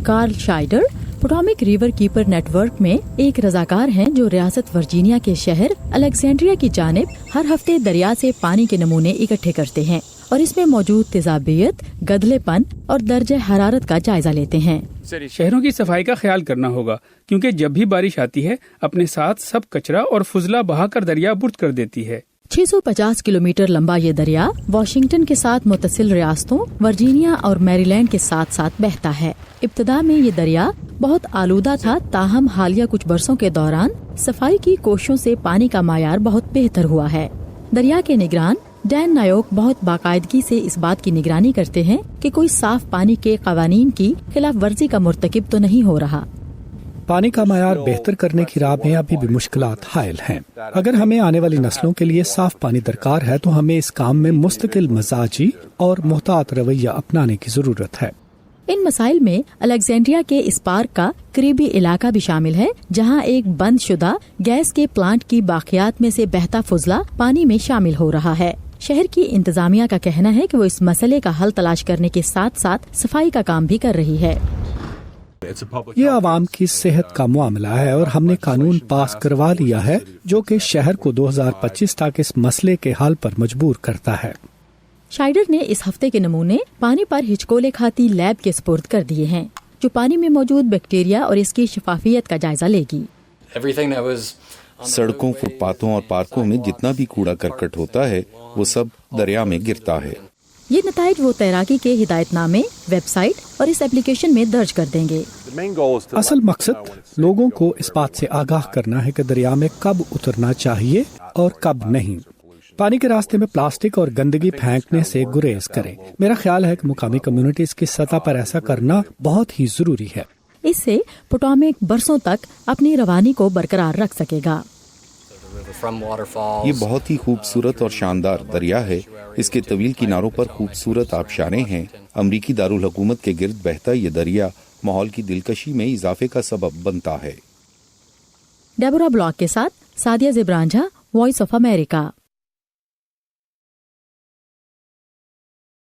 Karl شائڈر Potomac riverkeeper network میں ایک رضاکار ہیں جو ریاست ورجینیا کے شہر الیگزینڈریا کی جانب ہر ہفتے دریا سے پانی کے نمونے اکٹھے کرتے ہیں اور اس میں موجود تیزابیت، گدلے پن اور درجہ حرارت کا جائزہ لیتے ہیں۔ شہروں کی صفائی کا خیال کرنا ہوگا کیونکہ جب بھی بارش آتی ہے اپنے ساتھ سب کچرا اور فضلہ بہا کر دریا برد کر دیتی ہے۔ 650 کلومیٹر لمبا یہ دریا واشنگٹن کے ساتھ متصل ریاستوں ورجینیا اور میری لینڈ کے ساتھ ساتھ بہتا ہے۔ ابتدا میں یہ دریا بہت آلودہ تھا، تاہم حالیہ کچھ برسوں کے دوران صفائی کی کوششوں سے پانی کا معیار بہت بہتر ہوا ہے۔ دریا کے نگران ڈین نایوک بہت باقاعدگی سے اس بات کی نگرانی کرتے ہیں کہ کوئی صاف پانی کے قوانین کی خلاف ورزی کا مرتکب تو نہیں ہو رہا۔ پانی کا معیار بہتر کرنے کی راہ میں ابھی بھی مشکلات حائل ہیں۔ اگر ہمیں آنے والی نسلوں کے لیے صاف پانی درکار ہے تو ہمیں اس کام میں مستقل مزاجی اور محتاط رویہ اپنانے کی ضرورت ہے۔ ان مسائل میں الیگزینڈریا کے اس پارک کا قریبی علاقہ بھی شامل ہے، جہاں ایک بند شدہ گیس کے پلانٹ کی باقیات میں سے بہتا فضلہ پانی میں شامل ہو رہا ہے۔ شہر کی انتظامیہ کا کہنا ہے کہ وہ اس مسئلے کا حل تلاش کرنے کے ساتھ ساتھ صفائی کا کام بھی کر رہی ہے۔ یہ عوام کی صحت کا معاملہ ہے اور ہم نے قانون پاس کروا لیا ہے جو کہ شہر کو 2025 تک اس مسئلے کے حل پر مجبور کرتا ہے۔ شائڈر نے اس ہفتے کے نمونے پانی پر ہچکولے کھاتی لیب کے سپرد کر دیے ہیں، جو پانی میں موجود بیکٹیریا اور اس کی شفافیت کا جائزہ لے گی۔ سڑکوں، فٹ پاتھوں اور پارکوں میں جتنا بھی کوڑا کرکٹ ہوتا ہے وہ سب دریا میں گرتا ہے۔ یہ نتائج وہ تیراکی کے ہدایت نامے، ویب سائٹ اور اس ایپلیکیشن میں درج کر دیں گے۔ اصل مقصد لوگوں کو اس بات سے آگاہ کرنا ہے کہ دریا میں کب اترنا چاہیے اور کب نہیں۔ پانی کے راستے میں پلاسٹک اور گندگی پھینکنے سے گریز کریں۔ میرا خیال ہے کہ مقامی کمیونٹیز کی سطح پر ایسا کرنا بہت ہی ضروری ہے۔ اس سے پوٹامک برسوں تک اپنی روانی کو برقرار رکھ سکے گا۔ یہ بہت ہی خوبصورت اور شاندار دریا ہے۔ اس کے طویل کناروں پر خوبصورت آبشاریں ہیں۔ امریکی دارالحکومت کے گرد بہتا یہ دریا ماحول کی دلکشی میں اضافے کا سبب بنتا ہے۔ ڈیبورا بلاک کے ساتھ سادیہ زبرانجھا، وائس آف امریکہ۔